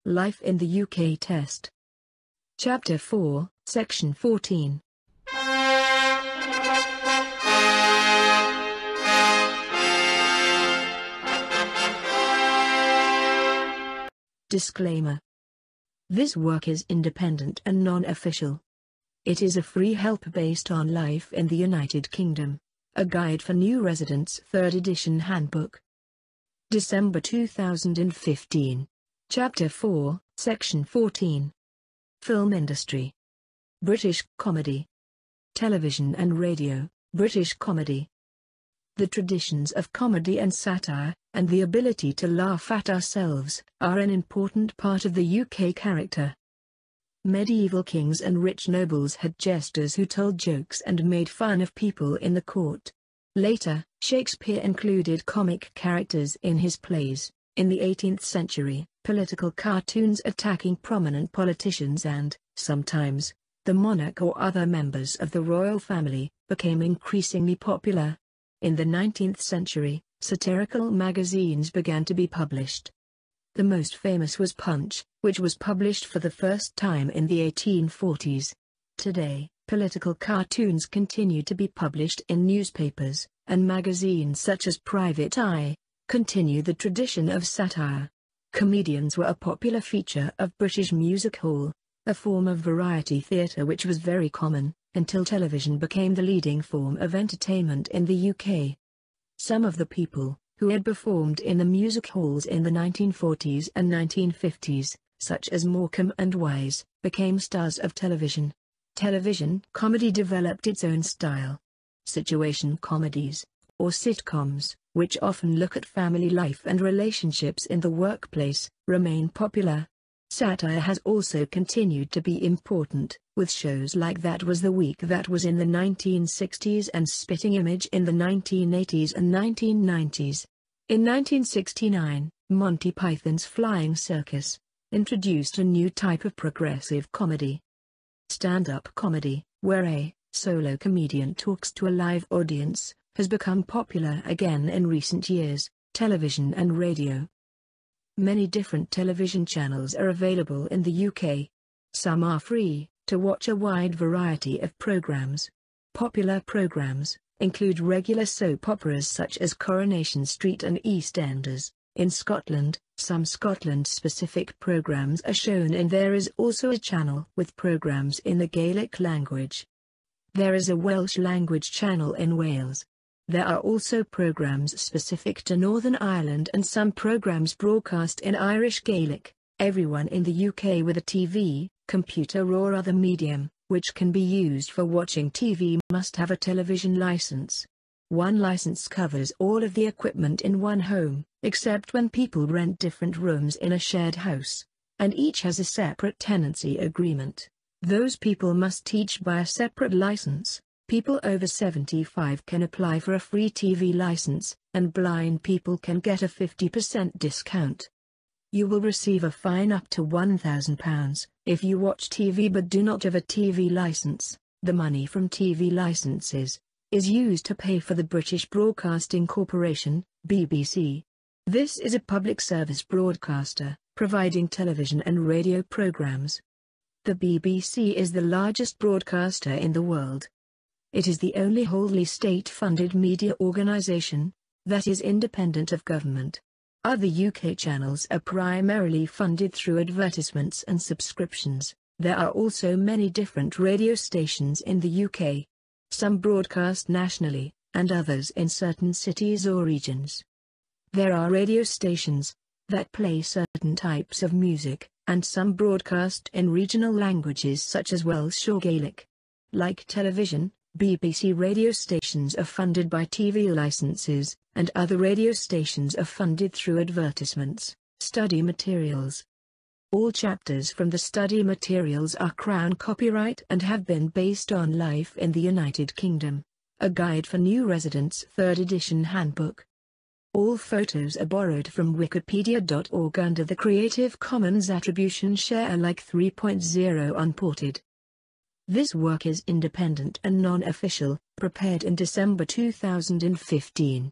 Life in the UK Test. Chapter 4, Section 14. Disclaimer. This work is independent and non-official. It is a free help based on life in the United Kingdom. A Guide for New Residents 3rd edition handbook. December 2015. Chapter 4, Section 14. Film industry. British comedy. Television and radio, British comedy. The traditions of comedy and satire, and the ability to laugh at ourselves, are an important part of the UK character. Medieval kings and rich nobles had jesters who told jokes and made fun of people in the court. Later, Shakespeare included comic characters in his plays. In the 18th century, political cartoons attacking prominent politicians and, sometimes, the monarch or other members of the royal family, became increasingly popular. In the 19th century, satirical magazines began to be published. The most famous was Punch, which was published for the first time in the 1840s. Today, political cartoons continue to be published in newspapers, and magazines such as Private Eye continue the tradition of satire. Comedians were a popular feature of British music hall, a form of variety theatre which was very common, until television became the leading form of entertainment in the UK. Some of the people, who had performed in the music halls in the 1940s and 1950s, such as Morecambe and Wise, became stars of television. Television comedy developed its own style. Situation comedies, or sitcoms, which often look at family life and relationships in the workplace, remain popular. Satire has also continued to be important, with shows like That Was the Week That Was in the 1960s and Spitting Image in the 1980s and 1990s. In 1969, Monty Python's Flying Circus introduced a new type of progressive comedy. Stand-up comedy, where a solo comedian talks to a live audience, has become popular again in recent years. Television and radio. Many different television channels are available in the UK. Some are free, to watch a wide variety of programs. Popular programs include regular soap operas such as Coronation Street and EastEnders. In Scotland, some Scotland-specific programs are shown, and there is also a channel with programs in the Gaelic language. There is a Welsh language channel in Wales. There are also programs specific to Northern Ireland and some programs broadcast in Irish Gaelic. Everyone in the UK with a TV, computer or other medium, which can be used for watching TV, must have a television license. One license covers all of the equipment in one home, except when people rent different rooms in a shared house, and each has a separate tenancy agreement. Those people must each buy a separate license. People over 75 can apply for a free TV license, and blind people can get a 50% discount. You will receive a fine up to £1,000 if you watch TV but do not have a TV license. The money from TV licenses is used to pay for the British Broadcasting Corporation, BBC. This is a public service broadcaster, providing television and radio programs. The BBC is the largest broadcaster in the world. It is the only wholly state-funded media organisation that is independent of government. Other UK channels are primarily funded through advertisements and subscriptions. There are also many different radio stations in the UK. Some broadcast nationally, and others in certain cities or regions. There are radio stations that play certain types of music, and some broadcast in regional languages such as Welsh or Gaelic. Like television, BBC radio stations are funded by TV licenses, and other radio stations are funded through advertisements. Study materials. All chapters from the study materials are Crown copyright and have been based on life in the United Kingdom. A Guide for New Residents 3rd edition handbook. All photos are borrowed from wikipedia.org under the Creative Commons Attribution Share Alike 3.0 unported. This work is independent and non-official, prepared in December 2015.